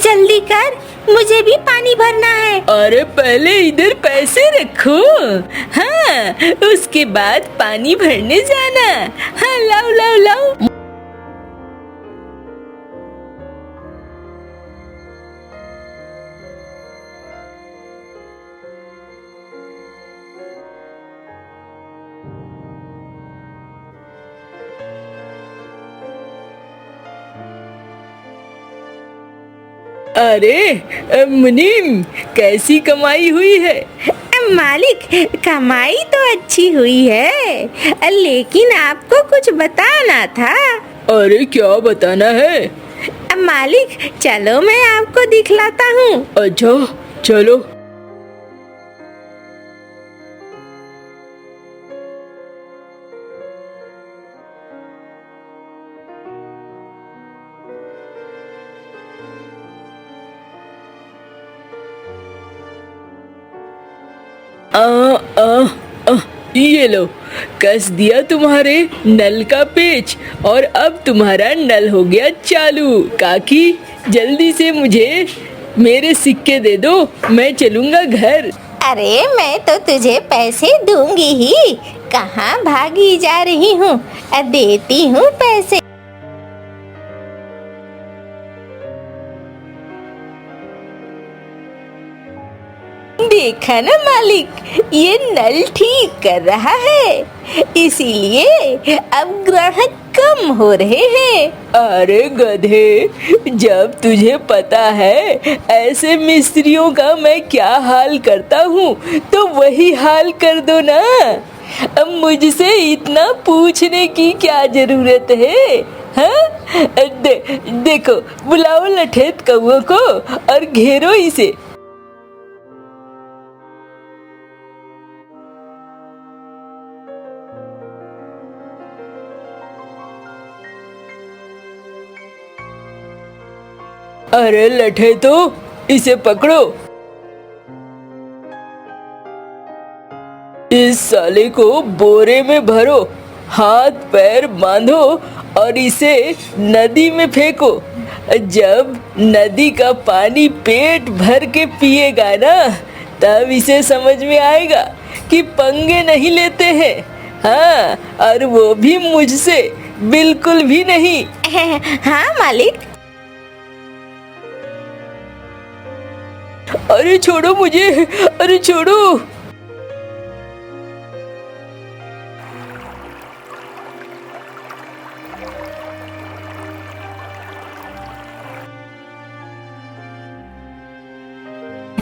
जल्दी कर, मुझे भी पानी भरना है। अरे पहले इधर पैसे रखो, हाँ उसके बाद पानी भरने जाना। हाँ लाओ लाओ लाओ। अरे मुनीम, कैसी कमाई हुई है? मालिक, कमाई तो अच्छी हुई है, लेकिन आपको कुछ बताना था। अरे क्या बताना है? मालिक चलो मैं आपको दिखलाता हूँ। अच्छा चलो। ये लो, कस दिया तुम्हारे नल का पेच और अब तुम्हारा नल हो गया चालू। काकी जल्दी से मुझे मेरे सिक्के दे दो, मैं चलूंगा घर। अरे मैं तो तुझे पैसे दूंगी ही, कहाँ भागी जा रही हूँ, देती हूँ पैसे। देखा ना मालिक, ये नल ठीक कर रहा है, इसीलिए अब ग्राहक कम हो रहे हैं। अरे गधे, जब तुझे पता है ऐसे मिस्त्रियों का मैं क्या हाल करता हूँ तो वही हाल कर दो ना। अब मुझसे इतना पूछने की क्या जरूरत है? हाँ देखो, बुलाओ लठेत कौओं को और घेरो इसे। अरे लठे तो इसे पकड़ो। इस साले को बोरे में भरो, हाथ पैर बांधो और इसे नदी में फेंको। जब नदी का पानी पेट भर के पिएगा ना, तब इसे समझ में आएगा कि पंगे नहीं लेते हैं। हाँ, और वो भी मुझसे बिल्कुल भी नहीं। हाँ मालिक। अरे छोड़ो मुझे, अरे छोड़ो।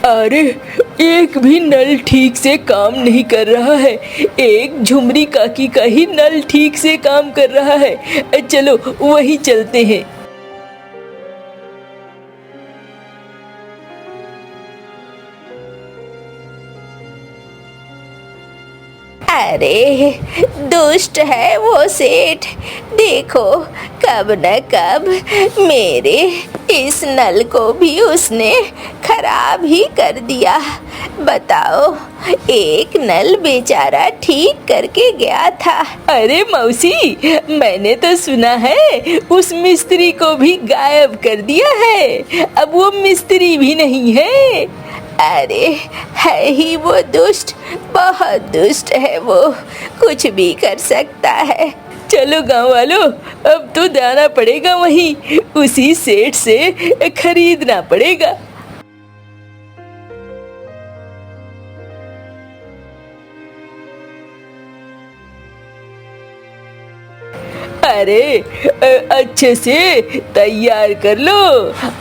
अरे एक भी नल ठीक से काम नहीं कर रहा है, एक झुमरी काकी का ही नल ठीक से काम कर रहा है। चलो वही चलते हैं। अरे दुष्ट है वो सेठ, देखो कब न कब मेरे इस नल को भी उसने खराब ही कर दिया। बताओ, एक नल बेचारा ठीक करके गया था। अरे मौसी, मैंने तो सुना है उस मिस्त्री को भी गायब कर दिया है, अब वो मिस्त्री भी नहीं है। अरे है ही वो दुष्ट, बहुत दुष्ट है वो, कुछ भी कर सकता है। चलो गांव वालों, अब तो जाना पड़ेगा वहीं, उसी सेठ से खरीदना पड़ेगा। अरे अच्छे से तैयार कर लो,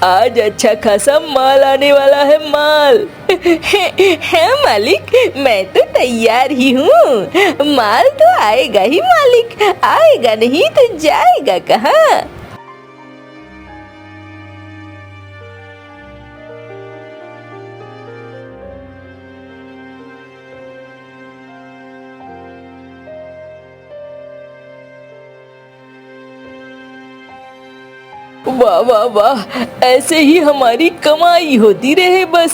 आज अच्छा खासा माल आने वाला है। माल है मालिक, मैं तो तैयार ही हूँ, माल तो आएगा ही मालिक, आएगा नहीं तो जाएगा कहाँ। वाह वाह वाह, ऐसे ही हमारी कमाई होती रहे बस।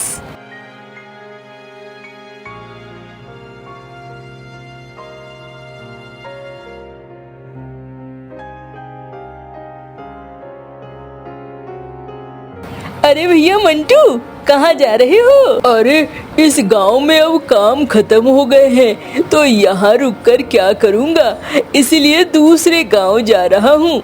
अरे भैया मंटू, कहाँ जा रहे हो? अरे इस गांव में अब काम खत्म हो गए हैं तो यहाँ रुककर क्या करूँगा, इसलिए दूसरे गांव जा रहा हूँ।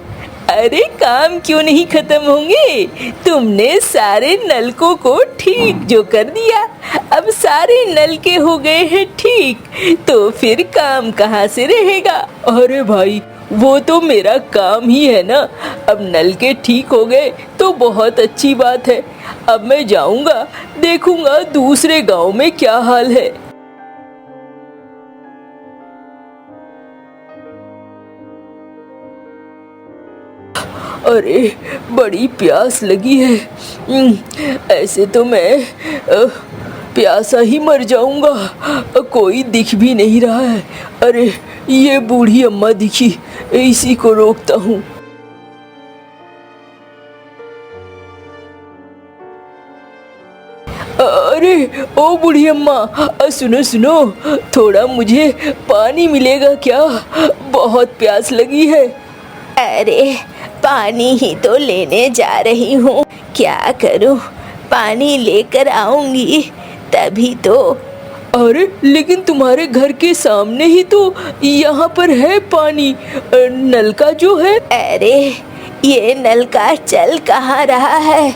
अरे काम क्यों नहीं खत्म होंगे, तुमने सारे नलकों को ठीक जो कर दिया, अब सारे नलके हो गए हैं ठीक, तो फिर काम कहाँ से रहेगा। अरे भाई वो तो मेरा काम ही है ना, अब नलके ठीक हो गए तो बहुत अच्छी बात है। अब मैं जाऊंगा, देखूंगा दूसरे गांव में क्या हाल है। अरे बड़ी प्यास लगी है, ऐसे तो मैं प्यासा ही मर जाऊंगा, कोई दिख भी नहीं रहा है। अरे ये बूढ़ी अम्मा दिखी, इसी को रोकता हूँ। अरे ओ बूढ़ी अम्मा, सुनो सुनो, थोड़ा मुझे पानी मिलेगा क्या, बहुत प्यास लगी है। अरे पानी ही तो लेने जा रही हूँ, क्या करूँ, पानी लेकर आऊंगी तभी तो। अरे लेकिन तुम्हारे घर के सामने ही तो यहाँ पर है पानी, नलका जो है। अरे ये नलका चल कहाँ रहा है,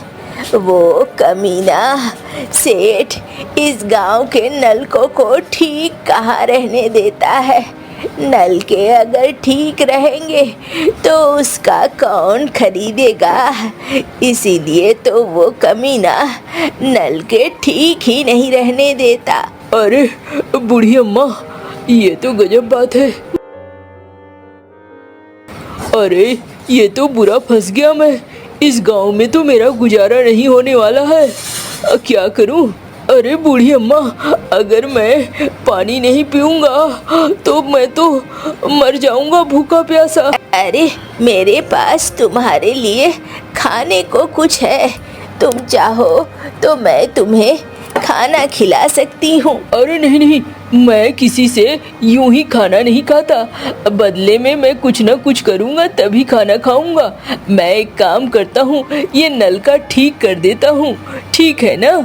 वो कमीना सेठ इस गांव के नलकों को ठीक कहाँ रहने देता है। नलके अगर ठीक रहेंगे तो उसका कौन खरीदेगा, इसीलिए तो वो कमीना नलके ठीक ही नहीं रहने देता। अरे बूढ़ी अम्मा, ये तो गजब बात है। अरे ये तो बुरा फंस गया मैं, इस गांव में तो मेरा गुजारा नहीं होने वाला है, क्या करूं। अरे बूढ़ी अम्मा, अगर मैं पानी नहीं पीऊंगा तो मैं तो मर जाऊंगा भूखा प्यासा। अरे मेरे पास तुम्हारे लिए खाने को कुछ है, तुम चाहो तो मैं तुम्हें खाना खिला सकती हूँ। अरे नहीं नहीं, मैं किसी से यूं ही खाना नहीं खाता, बदले में मैं कुछ ना कुछ करूँगा तभी खाना खाऊंगा। मैं एक काम करता हूँ, ये नलका ठीक कर देता हूँ, ठीक है ना।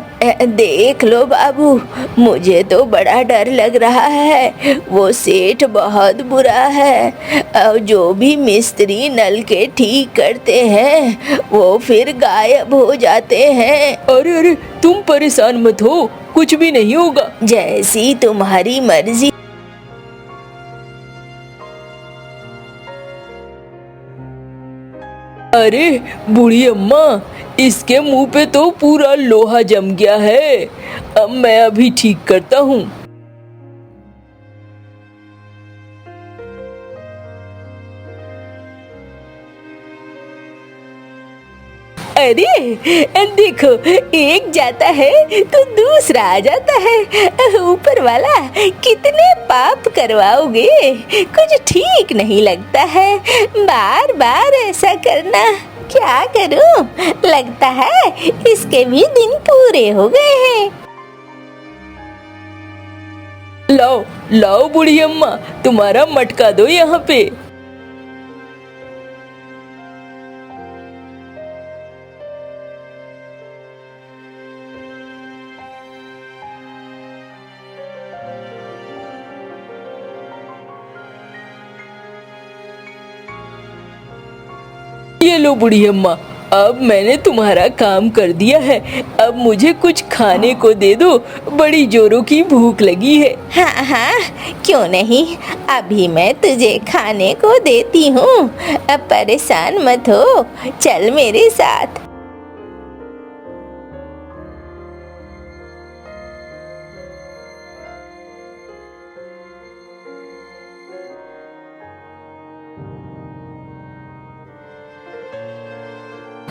देख लो बाबू, मुझे तो बड़ा डर लग रहा है, वो सेठ बहुत बुरा है, और जो भी मिस्त्री नल के ठीक करते हैं वो फिर गायब हो जाते हैं। अरे अरे तुम परेशान मत हो, कुछ भी नहीं होगा। जैसी तुम्हारी मर्जी। अरे बूढ़ी अम्मा, इसके मुंह पे तो पूरा लोहा जम गया है, अब मैं अभी ठीक करता हूँ। अरे देखो, एक जाता है तो दूसरा आ जाता है, ऊपर वाला कितने पाप करवाओगे, कुछ ठीक नहीं लगता है बार बार ऐसा करना। क्या करूं, लगता है इसके भी दिन पूरे हो गए हैं। लाओ लाओ बूढ़ी अम्मा, तुम्हारा मटका दो यहाँ पे। ये लो बूढ़ी अम्मा, अब मैंने तुम्हारा काम कर दिया है, अब मुझे कुछ खाने को दे दो, बड़ी जोरों की भूख लगी है। हाँ हाँ, क्यों नहीं, अभी मैं तुझे खाने को देती हूँ, अब परेशान मत हो, चल मेरे साथ।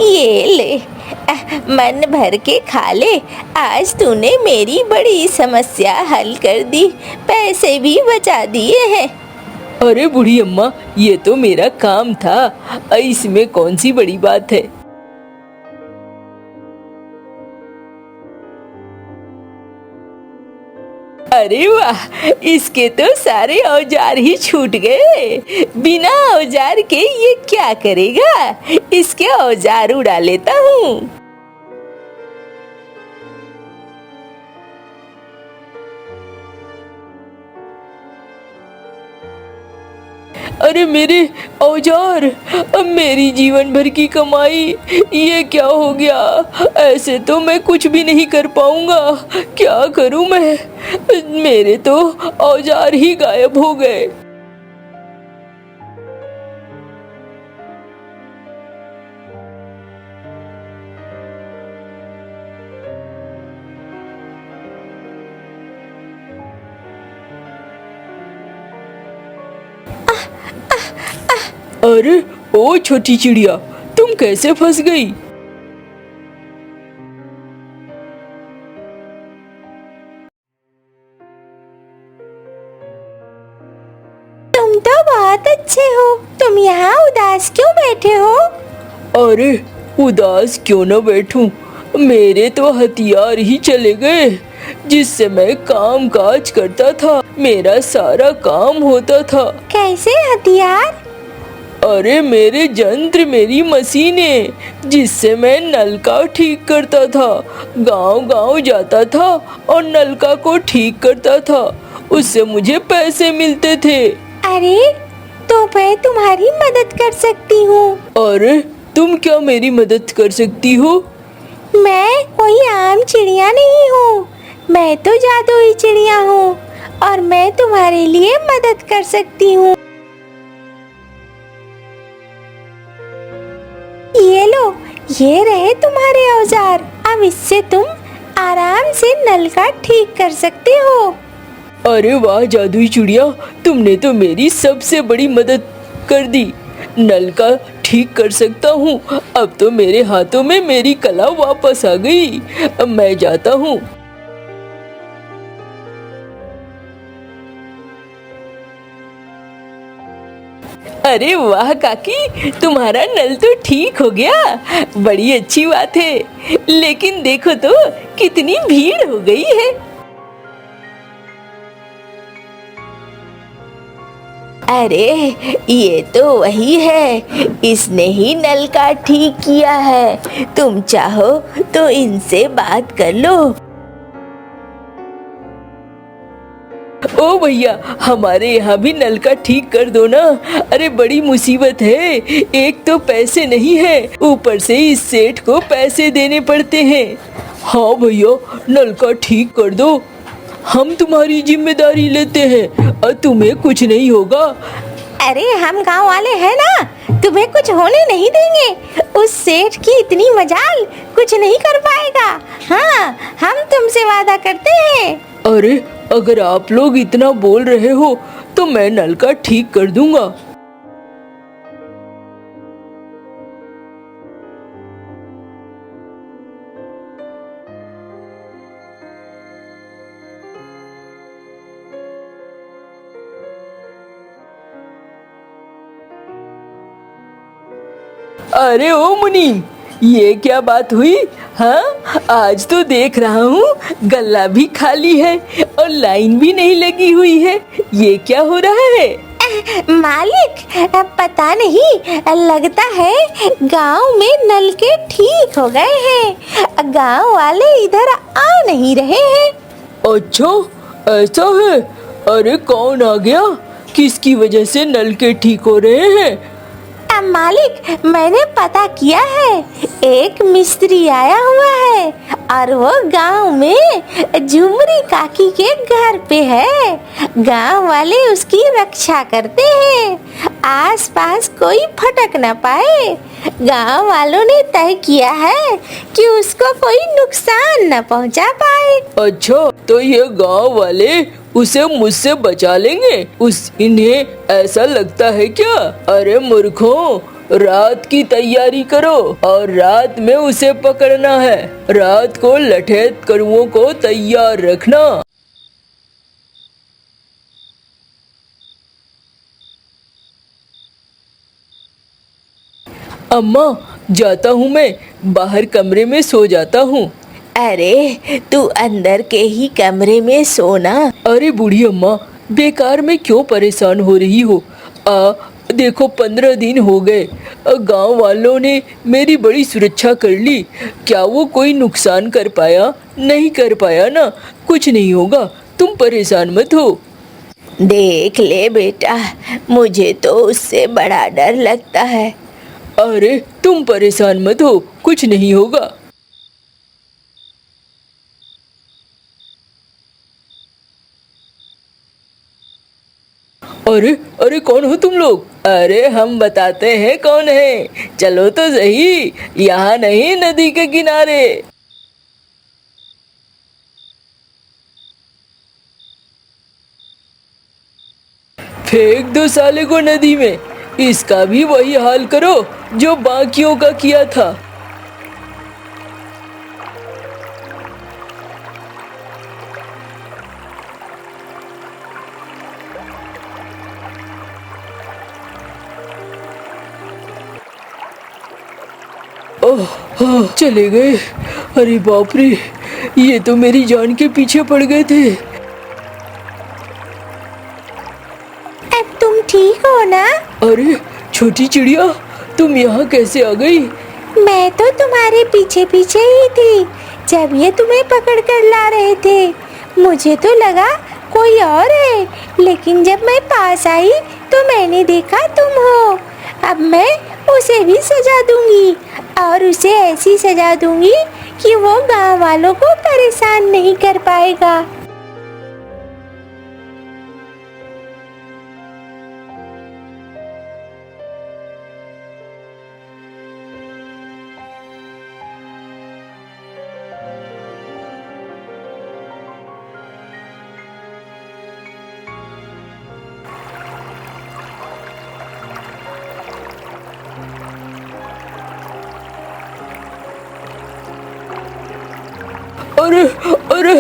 ये ले, मन भर के खा ले, आज तूने मेरी बड़ी समस्या हल कर दी, पैसे भी बचा दिए हैं। अरे बूढ़ी अम्मा, ये तो मेरा काम था, इसमें कौन सी बड़ी बात है। अरे वाह, इसके तो सारे औजार ही छूट गए, बिना औजार के ये क्या करेगा, इसके औजार उड़ा लेता हूँ। अरे मेरे औजार, अब मेरी जीवन भर की कमाई, ये क्या हो गया? ऐसे तो मैं कुछ भी नहीं कर पाऊंगा। क्या करूं मैं? मेरे तो औजार ही गायब हो गए। अरे ओ छोटी चिड़िया, तुम कैसे फंस गई? तुम तो बहुत अच्छे हो। तुम यहाँ उदास क्यों बैठे हो? अरे उदास क्यों न बैठूं, मेरे तो हथियार ही चले गए जिससे मैं काम काज करता था, मेरा सारा काम होता था। कैसे हथियार? अरे मेरे यंत्र, मेरी मशीनें, जिससे मैं नलका ठीक करता था, गांव गांव जाता था और नलका को ठीक करता था, उससे मुझे पैसे मिलते थे। अरे तो मैं तुम्हारी मदद कर सकती हूँ। अरे तुम क्या मेरी मदद कर सकती हो? मैं कोई आम चिड़िया नहीं हूँ, मैं तो जादुई चिड़िया हूँ और मैं तुम्हारे लिए मदद कर सकती हूँ। ये लो, ये रहे तुम्हारे औजार। अब इससे तुम आराम से नल का ठीक कर सकते हो। अरे वाह जादुई चिड़िया, तुमने तो मेरी सबसे बड़ी मदद कर दी। नल का ठीक कर सकता हूँ, अब तो मेरे हाथों में मेरी कला वापस आ गई। अब मैं जाता हूँ। अरे वाह काकी, तुम्हारा नल तो ठीक हो गया, बड़ी अच्छी बात है। लेकिन देखो तो कितनी भीड़ हो गई है। अरे ये तो वही है, इसने ही नल का ठीक किया है। तुम चाहो तो इनसे बात कर लो। ओ भैया, हमारे यहाँ भी नल का ठीक कर दो ना। अरे बड़ी मुसीबत है, एक तो पैसे नहीं है, ऊपर से इस सेठ को पैसे देने पड़ते हैं। हाँ भैया, नल का ठीक कर दो, हम तुम्हारी जिम्मेदारी लेते हैं और तुम्हें कुछ नहीं होगा। अरे हम गांव वाले हैं ना, तुम्हें कुछ होने नहीं देंगे। उस सेठ की इतनी मजाल, कुछ नहीं कर पाएगा। हाँ, हम तुमसे वादा करते हैं। अरे अगर आप लोग इतना बोल रहे हो तो मैं नल का ठीक कर दूंगा। अरे ओ मुनीम, ये क्या बात हुई? हाँ, आज तो देख रहा हूँ गल्ला भी खाली है और लाइन भी नहीं लगी हुई है। ये क्या हो रहा है? मालिक, पता नहीं, लगता है गांव में नल के ठीक हो गए हैं। गांव वाले इधर आ नहीं रहे हैं। अच्छा, ऐसा है? अरे कौन आ गया? किसकी वजह से नल के ठीक हो रहे हैं? मालिक, मैंने पता किया है, एक मिस्त्री आया हुआ है और वो गांव में झुमरी काकी के घर पे है। गांव वाले उसकी रक्षा करते हैं, आसपास कोई फटक ना पाए। गांव वालों ने तय किया है कि उसको कोई नुकसान न पहुंचा पाए। अच्छा, तो ये गांव वाले उसे मुझसे बचा लेंगे? इन्हें ऐसा लगता है क्या? अरे मूर्खों, रात की तैयारी करो और रात में उसे पकड़ना है। रात को लठैत करुओं को तैयार रखना। अम्मा, जाता हूँ मैं, बाहर कमरे में सो जाता हूँ। अरे तू अंदर के ही कमरे में सोना। अरे बूढ़ी अम्मा, बेकार में क्यों परेशान हो रही हो? देखो 15 दिन हो गए, गांव वालों ने मेरी बड़ी सुरक्षा कर ली। क्या वो कोई नुकसान कर पाया? नहीं कर पाया ना, कुछ नहीं होगा, तुम परेशान मत हो। देख ले बेटा, मुझे तो उससे बड़ा डर लगता है। अरे तुम परेशान मत हो, कुछ नहीं होगा। अरे अरे कौन हो तुम लोग? अरे हम बताते हैं कौन है, चलो तो सही, यहाँ नहीं नदी के किनारे। फेंक दो साले को नदी में, इसका भी वही हाल करो जो बाकियों का किया था। ओह चले गए। अरे बाप रे, ये तो मेरी जान के पीछे पड़ गए थे। अब तुम ठीक हो ना? अरे छोटी चिड़िया, तुम यहाँ कैसे आ गई? मैं तो तुम्हारे पीछे पीछे ही थी जब ये तुम्हें पकड़ कर ला रहे थे। मुझे तो लगा कोई और है, लेकिन जब मैं पास आई तो मैंने देखा तुम हो। अब मैं उसे भी सजा दूंगी, और उसे ऐसी सजा दूंगी कि वो गांव वालों को परेशान नहीं कर पाएगा। अरे अरे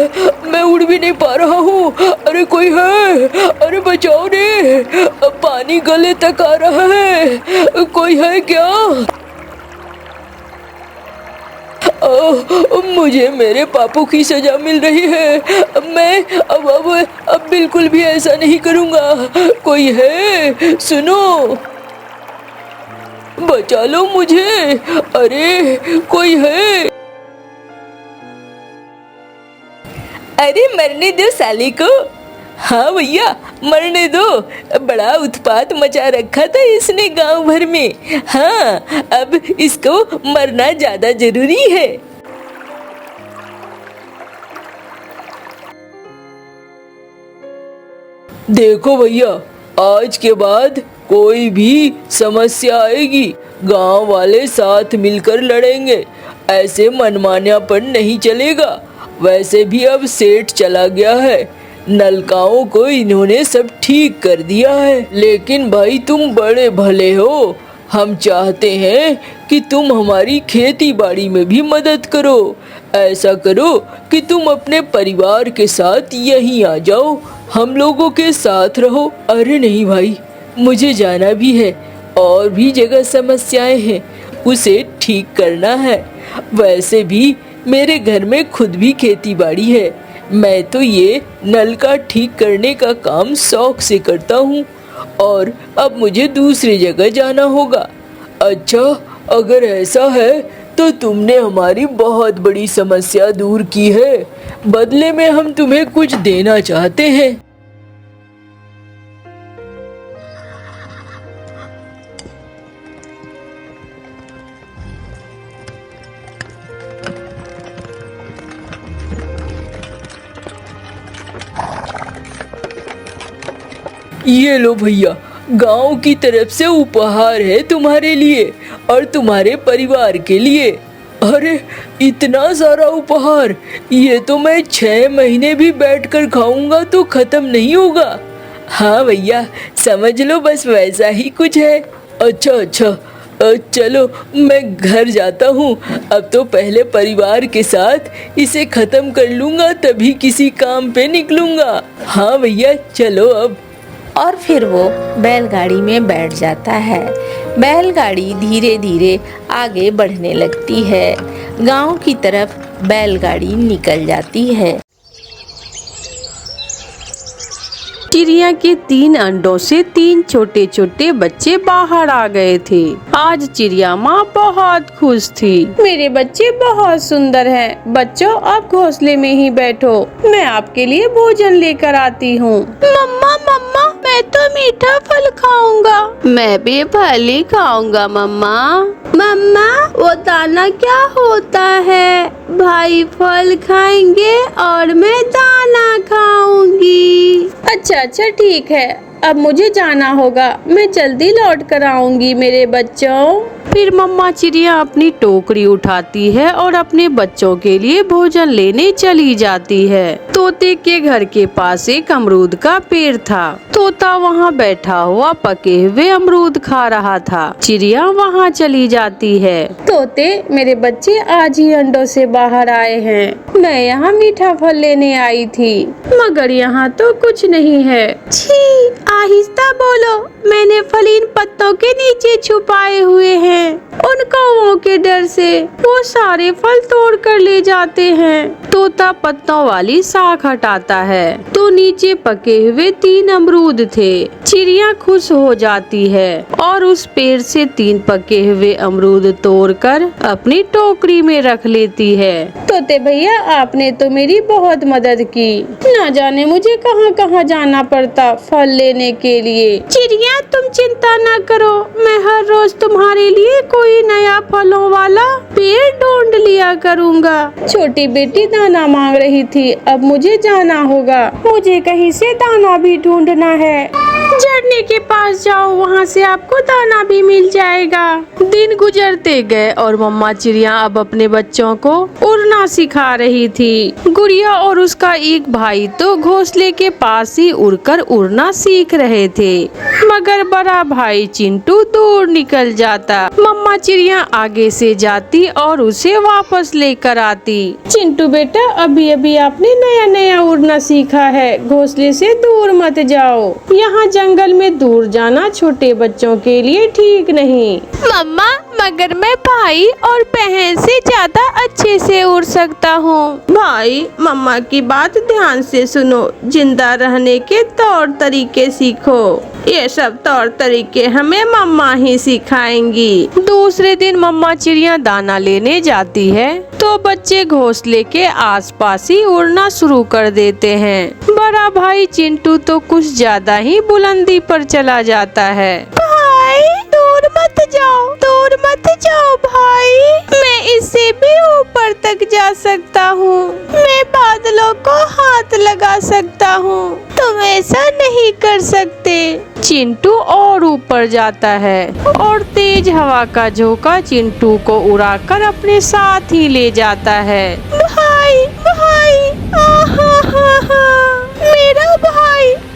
मैं उड़ भी नहीं पा रहा हूँ। अरे कोई है? अरे बचाओ ने, पानी गले तक आ रहा है, कोई है क्या? मुझे मेरे पापों की सजा मिल रही है। मैं अब बिल्कुल भी ऐसा नहीं करूँगा। कोई है? सुनो, बचा लो मुझे। अरे कोई है? अरे मरने दो साले को। हाँ भैया मरने दो, बड़ा उत्पात मचा रखा था इसने गांव भर में। हाँ अब इसको मरना ज्यादा जरूरी है। देखो भैया, आज के बाद कोई भी समस्या आएगी, गांव वाले साथ मिलकर लड़ेंगे। ऐसे मनमान्यापन नहीं चलेगा। वैसे भी अब सेठ चला गया है, नलकाओं को इन्होंने सब ठीक कर दिया है। लेकिन भाई तुम बड़े भले हो, हम चाहते हैं कि तुम हमारी खेती बाड़ी में भी मदद करो। ऐसा करो कि तुम अपने परिवार के साथ यहीं आ जाओ, हम लोगों के साथ रहो। अरे नहीं भाई, मुझे जाना भी है, और भी जगह समस्याएं हैं, उसे ठीक करना है। वैसे भी मेरे घर में खुद भी खेती बाड़ी है। मैं तो ये नल का ठीक करने का काम शौक से करता हूँ, और अब मुझे दूसरी जगह जाना होगा। अच्छा, अगर ऐसा है तो तुमने हमारी बहुत बड़ी समस्या दूर की है। बदले में हम तुम्हें कुछ देना चाहते हैं। ये लो भैया, गांव की तरफ से उपहार है तुम्हारे लिए और तुम्हारे परिवार के लिए। अरे इतना सारा उपहार, ये तो मैं 6 महीने भी बैठकर खाऊंगा तो खत्म नहीं होगा। हाँ भैया, समझ लो बस वैसा ही कुछ है। अच्छा, चलो मैं घर जाता हूँ। अब तो पहले परिवार के साथ इसे खत्म कर लूँगा, तभी किसी काम पे निकलूँगा। हाँ भैया चलो अब। और फिर वो बैलगाड़ी में बैठ जाता है। बैलगाड़ी धीरे धीरे आगे बढ़ने लगती है। गांव की तरफ बैलगाड़ी निकल जाती है। चिड़िया के 3 अंडों से 3 छोटे छोटे बच्चे बाहर आ गए थे। आज चिड़िया माँ बहुत खुश थी। मेरे बच्चे बहुत सुंदर हैं। बच्चों, आप घोंसले में ही बैठो, मैं आपके लिए भोजन लेकर आती हूँ। मम्मा मम्मा, मैं तो मीठा फल खाऊंगा। मैं भी फल ही खाऊंगा मम्मा। मम्मा, वो दाना क्या होता है? भाई फल खाएंगे और मैं दाना खाऊंगी। अच्छा ठीक है, अब मुझे जाना होगा। मैं जल्दी लौट कर आऊंगी मेरे बच्चों। फिर मम्मा चिड़िया अपनी टोकरी उठाती है और अपने बच्चों के लिए भोजन लेने चली जाती है। तोते के घर के पास एक अमरूद का पेड़ था। तोता वहाँ बैठा हुआ पके हुए अमरूद खा रहा था। चिड़िया वहाँ चली जाती है। तोते, मेरे बच्चे आज ही अंडों से बाहर आए हैं। मैं यहाँ मीठा फल लेने आई थी, मगर यहाँ तो कुछ नहीं है। छी, आहिस्ता बोलो, मैंने फल इन पत्तों के नीचे छुपाए हुए हैं। उन कौवों के डर से वो सारे फल तोड़ कर ले जाते हैं। तोता पत्तों वाली साख हटाता है तो नीचे पके हुए 3 अमरूद थे। चिड़िया खुश हो जाती है और उस पेड़ से 3 पके हुए अमरूद तोड़कर अपनी टोकरी में रख लेती है। तोते भैया, आपने तो मेरी बहुत मदद की। ना जाने मुझे कहाँ कहाँ जाना पड़ता फल लेने के लिए। चिड़िया, तुम चिंता ना करो, मैं हर रोज तुम्हारे लिए कोई नया फलों वाला पेड़ ढूंढ लिया करूँगा। छोटी बेटी दाना मांग रही थी, अब मुझे जाना होगा। मुझे कहीं से दाना भी ढूंढना है। झरने के पास जाओ, वहाँ से आपको दाना भी मिल जाएगा। दिन गुजरते गए और मम्मा चिड़िया अब अपने बच्चों को उड़ना सिखा रही थी। गुड़िया और उसका एक भाई तो घोंसले के पास ही उड़कर उड़ना सीख रहे थे, मगर बड़ा भाई चिंटू दूर निकल जाता। मम्मा चिड़िया आगे से जाती और उसे वापस लेकर आती। चिंटू बेटा, अभी अभी आपने नया नया उड़ना सीखा है, घोंसले से दूर मत जाओ। यहाँ जंगल में दूर जाना छोटे बच्चों के लिए ठीक नहीं। मम्मा, मगर मैं भाई और बहन से ज्यादा अच्छे से उड़ सकता हूँ। भाई, मम्मा की बात ध्यान से सुनो। जिंदा रहने के तौर तरीके सीखो। ये सब तौर तरीके हमें मम्मा ही सिखाएंगी। दूसरे दिन मम्मा चिड़िया दाना लेने जाती है तो बच्चे घोंसले के आसपास ही उड़ना शुरू कर देते हैं। बड़ा भाई चिंटू तो कुछ ज्यादा ही बुलंदी पर चला जाता है। भाई, दूर मत जाओ भाई, मैं इससे भी ऊपर तक जा सकता हूँ। मैं बादलों को हाथ लगा सकता हूँ, तुम ऐसा नहीं कर सकते। चिंटू और ऊपर जाता है और तेज हवा का झोंका चिंटू को उड़ाकर अपने साथ ही ले जाता है। भाई,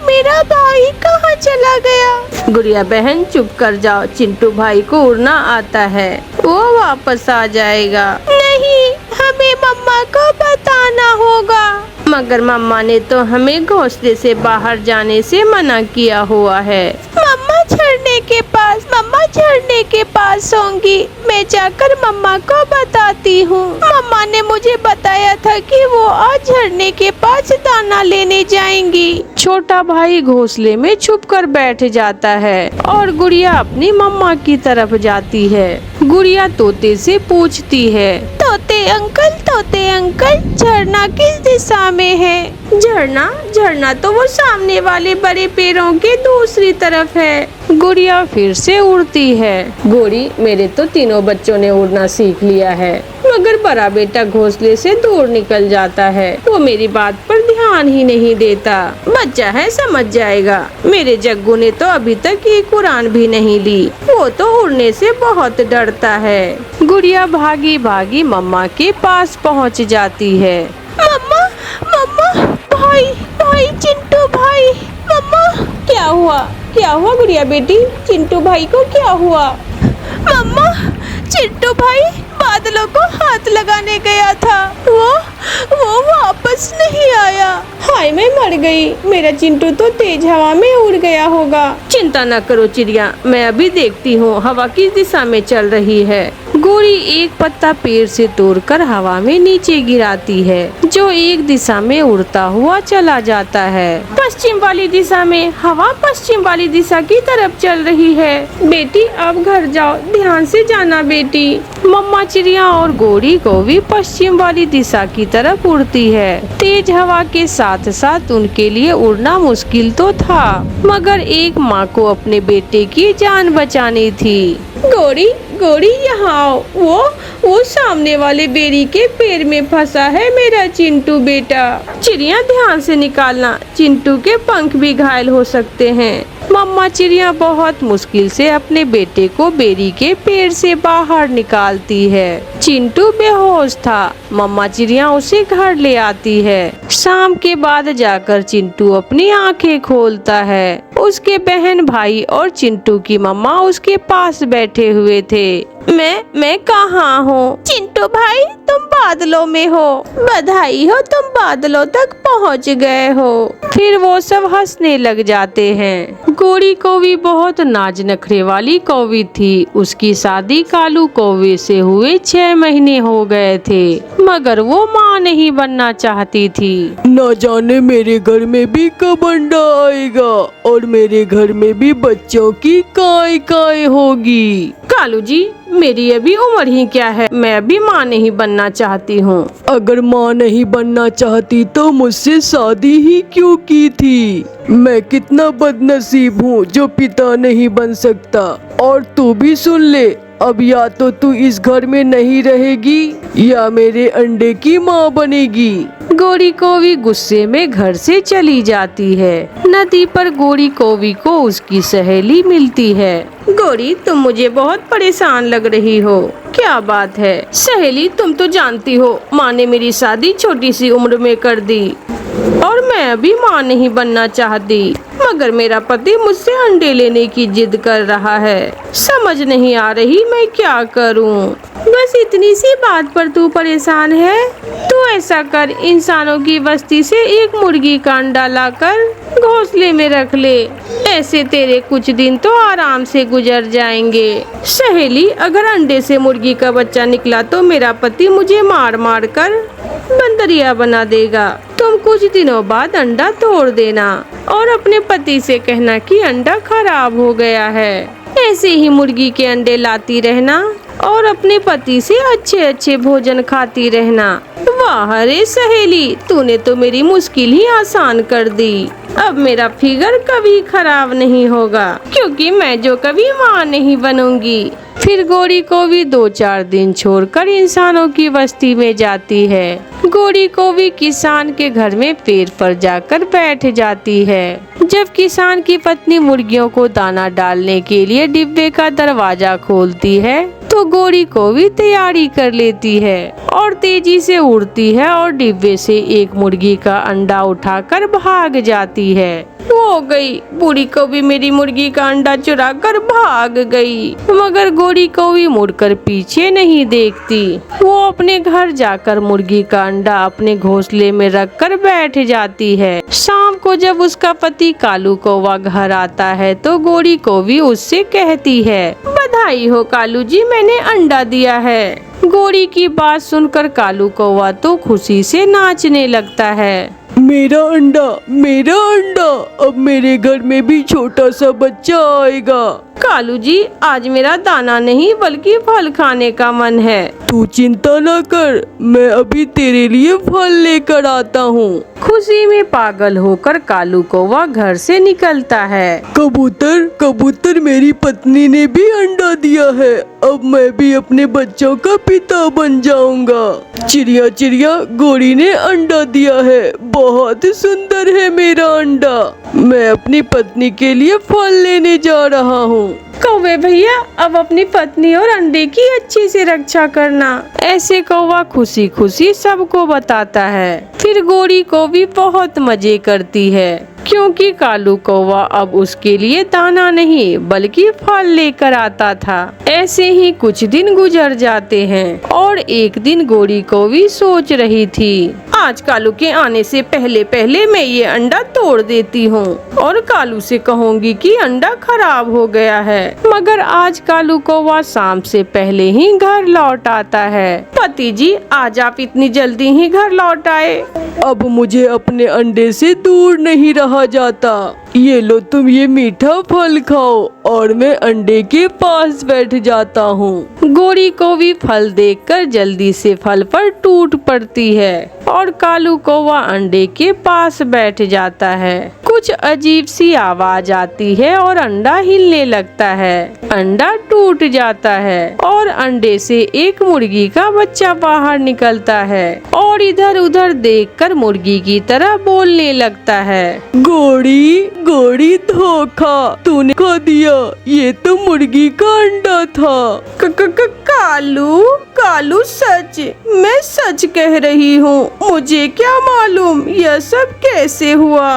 मेरा भाई कहाँ चला गया? गुड़िया बहन, चुप कर जाओ। चिंटू भाई को उड़ना आता है, वो वापस आ जाएगा। नहीं, हमें मम्मा को बताना होगा। मगर मम्मा ने तो हमें घोंसले से बाहर जाने से मना किया हुआ है। मम्मा झरने के पास होंगी। मैं जाकर मम्मा को बताती हूँ। मम्मा ने मुझे बताया था कि वो आज झरने के पास दाना लेने जाएंगी। छोटा भाई घोंसले में छुपकर बैठ जाता है और गुड़िया अपनी मम्मा की तरफ जाती है। गुड़िया तोते से पूछती है, तोते अंकल, झरना किस दिशा में है? झरना तो वो सामने वाले बड़े पेड़ों के दूसरी तरफ है। गुड़िया फिर से उड़ती है। गोरी, मेरे तो तीनों बच्चों ने उड़ना सीख लिया है, मगर बड़ा बेटा घोंसले से दूर निकल जाता है। वो मेरी बात पर ध्यान ही नहीं देता। बच्चा है, समझ जाएगा। मेरे जग्गू ने तो अभी तक एक उड़ान भी नहीं ली, वो तो उड़ने से बहुत डरता है। गुड़िया भागी भागी मम्मा के पास पहुंच जाती है। मम्मा, भाई, चिंटू भाई, मम्मा। क्या हुआ गुड़िया बेटी? चिंटू भाई को क्या हुआ? मम्मा, चिंटू भाई बादलों को हाथ लगाने गया था, वो वापस नहीं आया। हाय, मैं मर गई। मेरा चिंटू तो तेज हवा में उड़ गया होगा। चिंता न करो चिड़िया, मैं अभी देखती हूँ हवा किस दिशा में चल रही है। गोरी एक पत्ता पेड़ से तोड़कर हवा में नीचे गिराती है, जो एक दिशा में उड़ता हुआ चला जाता है। पश्चिम वाली दिशा में हवा पश्चिम वाली दिशा की तरफ चल रही है। बेटी अब घर जाओ, ध्यान से जाना बेटी। मम्मा चिड़िया और गोरी कौवी पश्चिम वाली दिशा की तरफ उड़ती है। तेज हवा के साथ साथ उनके लिए उड़ना मुश्किल तो था, मगर एक माँ को अपने बेटे की जान बचानी थी। गोरी गोरी यहाँ आओ, वो सामने वाले बेरी के पेड़ में फंसा है मेरा चिंटू बेटा। चिड़िया ध्यान से निकालना, चिंटू के पंख भी घायल हो सकते हैं। मम्मा चिड़िया बहुत मुश्किल से अपने बेटे को बेरी के पेड़ से बाहर निकालती है। चिंटू बेहोश था। मम्मा चिड़िया उसे घर ले आती है। शाम के बाद जाकर चिंटू अपनी आंखें खोलता है। उसके बहन भाई और चिंटू की मम्मा उसके पास बैठे हुए थे। मैं कहाँ हूँ? चिंटू भाई तुम बादलों में हो, बधाई हो तुम बादलों तक पहुँच गए हो। फिर वो सब हंसने लग जाते हैं। गोरी कौवी बहुत नाज नखरे वाली कौवी थी। उसकी शादी कालू कौवे से हुए 6 महीने हो गए थे, मगर वो माँ नहीं बनना चाहती थी। न जाने मेरे घर में भी कब अंडा आएगा और मेरे घर में भी बच्चों की काय काय होगी। कालू जी, मेरी अभी उम्र ही क्या है, मैं अभी माँ नहीं बनना चाहती हूँ। अगर माँ नहीं बनना चाहती तो मुझसे शादी ही क्यों की थी? मैं कितना बदनसीब हूँ जो पिता नहीं बन सकता। और तू भी सुन ले, अब या तो तू इस घर में नहीं रहेगी या मेरे अंडे की माँ बनेगी। गोरी कौवी गुस्से में घर से चली जाती है। नदी पर गोरी कौवी को उसकी सहेली मिलती है। गोरी, तुम मुझे बहुत परेशान लग रही हो, क्या बात है? सहेली, तुम तो जानती हो माँ ने मेरी शादी छोटी सी उम्र में कर दी और मैं अभी माँ नहीं बनना चाहती, मगर मेरा पति मुझसे अंडे लेने की जिद कर रहा है। समझ नहीं आ रही मैं क्या करूं। बस इतनी सी बात पर तू परेशान है? तो ऐसा कर, इंसानों की बस्ती से एक मुर्गी का अंडा लाकर घोंसले में रख ले। ऐसे तेरे कुछ दिन तो आराम से गुजर जाएंगे। सहेली, अगर अंडे से मुर्गी का बच्चा निकला तो मेरा पति मुझे मार मार कर बंदरिया बना देगा। तुम कुछ दिनों बाद अंडा तोड़ देना और अपने पति से कहना कि अंडा खराब हो गया है। ऐसे ही मुर्गी के अंडे लाती रहना और अपने पति से अच्छे अच्छे भोजन खाती रहना। वाह रे सहेली, तूने तो मेरी मुश्किल ही आसान कर दी। अब मेरा फिगर कभी खराब नहीं होगा, क्योंकि मैं जो कभी माँ नहीं बनूंगी। फिर गोरी कौवी 2-4 दिन छोड़कर इंसानों की बस्ती में जाती है। गोरी कौवी किसान के घर में पेड़ पर जाकर बैठ जाती है। जब किसान की पत्नी मुर्गियों को दाना डालने के लिए डिब्बे का दरवाजा खोलती है तो गोरी कौवी तैयारी कर लेती है और तेजी से उड़ती है और डिब्बे से एक मुर्गी का अंडा उठाकर भाग जाती है। हो गई, बूढ़ी कौवी मेरी मुर्गी का अंडा चुरा कर भाग गई। मगर गोरी कौवी मुड़कर पीछे नहीं देखती। वो अपने घर जाकर मुर्गी का अंडा अपने घोंसले में रखकर बैठ जाती है। शाम को जब उसका पति कालू कौवा घर आता है तो गोरी कौवी उससे कहती है, बधाई हो कालू जी, मैंने अंडा दिया है। गोरी की बात सुनकर कालू कौवा तो खुशी से नाचने लगता है। मेरा अंडा, अब मेरे घर में भी छोटा सा बच्चा आएगा। कालू जी, आज मेरा दाना नहीं बल्कि फल खाने का मन है। तू चिंता न कर, मैं अभी तेरे लिए फल लेकर आता हूँ। खुशी में पागल होकर कालू कौवा घर से निकलता है। कबूतर, मेरी पत्नी ने भी अंडा दिया है। अब मैं भी अपने बच्चों का पिता बन जाऊंगा। चिड़िया, गोरी ने अंडा दिया है, बहुत सुंदर है मेरा अंडा। मैं अपनी पत्नी के लिए फल लेने जा रहा हूँ। कौवे भैया, अब अपनी पत्नी और अंडे की अच्छी से रक्षा करना। ऐसे कौवा खुशी खुशी सबको बताता है। फिर गोरी कौवी बहुत मजे करती है, क्योंकि कालू कौवा अब उसके लिए दाना नहीं बल्कि फल लेकर आता था। ऐसे ही कुछ दिन गुजर जाते हैं और एक दिन गोरी कौवी सोच रही थी, आज कालू के आने से पहले पहले मैं ये अंडा तोड़ देती हूँ और कालू से कहूँगी कि अंडा खराब हो गया है। मगर आज कालू कौवा शाम से पहले ही घर लौट आता है। पति जी, आज आप इतनी जल्दी ही घर लौट आए। अब मुझे अपने अंडे से दूर नहीं रहा जाता। ये लो तुम ये मीठा फल खाओ और मैं अंडे के पास बैठ जाता हूँ। गोरी को भी फल देखकर जल्दी से फल पर टूट पड़ती है और कालू कौवा अंडे के पास बैठ जाता है। कुछ अजीब सी आवाज आती है और अंडा हिलने लगता है। अंडा टूट जाता है और अंडे से एक मुर्गी का बच्चा बाहर निकलता है और इधर उधर देखकर मुर्गी की तरह बोलने लगता है। गोरी गोरी धोखा तूने खा दिया, ये तो मुर्गी का अंडा था। कालू कालू सच, मैं सच कह रही हूँ। मुझे क्या मालूम यह सब कैसे हुआ।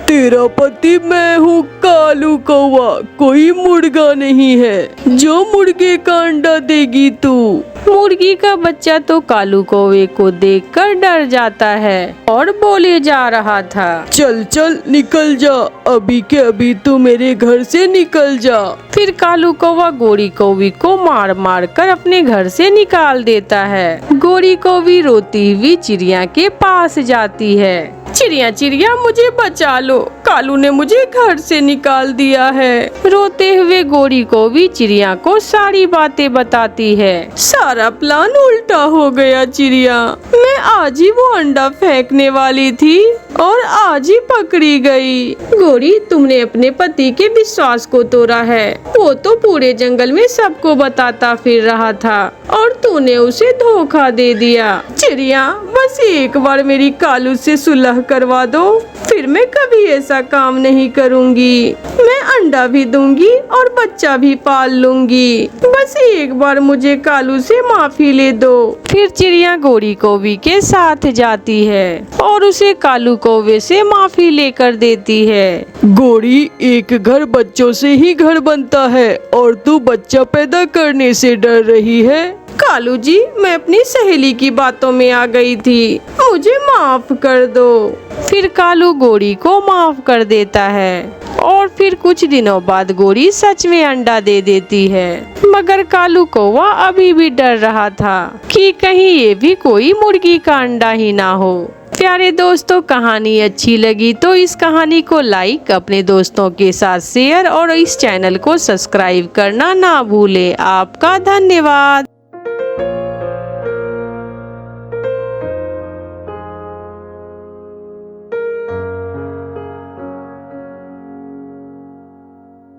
तेरा पति मैं हूँ कालू कौवा, कोई मुर्गा नहीं है जो मुर्गे का अंडा देगी तू। मुर्गी का बच्चा तो कालू कौवे को देखकर डर जाता है और बोले जा रहा था, चल चल निकल जा, अभी के अभी तू मेरे घर से निकल जा। फिर कालू कौवा गोरी कौवी को मार मार कर अपने घर से निकाल देता है। गोरी कौवी रोती हुई चिड़िया के पास जाती है। चिड़िया चिड़िया मुझे बचा लो, कालू ने मुझे घर से निकाल दिया है। रोते हुए गोरी कौवी चिड़िया को सारी बातें बताती है। सारा प्लान उल्टा हो गया चिड़िया, मैं आज ही वो अंडा फेंकने वाली थी और आज ही पकड़ी गई। गोरी, तुमने अपने पति के विश्वास को तोड़ा है। वो तो पूरे जंगल में सबको बताता फिर रहा था और तूने उसे धोखा दे दिया। चिड़िया, बस एक बार मेरी कालू से सुलह करवा दो, फिर मैं कभी ऐसा काम नहीं करूँगी। मैं अंडा भी दूंगी और बच्चा भी पाल लूंगी। बस एक बार मुझे कालू से माफी ले दो। फिर चिड़िया गोरी कौवी के साथ जाती है और उसे कालू कौवे से माफी लेकर देती है। गोरी, एक घर बच्चों से ही घर बनता है और तू बच्चा पैदा करने से डर रही है। कालू जी, मैं अपनी सहेली की बातों में आ गई थी, मुझे माफ कर दो। फिर कालू गोरी को माफ कर देता है और फिर कुछ दिनों बाद गोरी सच में अंडा दे देती है। मगर कालू कौवा अभी भी डर रहा था कि कहीं ये भी कोई मुर्गी का अंडा ही ना हो। प्यारे दोस्तों, कहानी अच्छी लगी तो इस कहानी को लाइक, अपने दोस्तों के साथ शेयर और इस चैनल को सब्सक्राइब करना ना भूले। आपका धन्यवाद।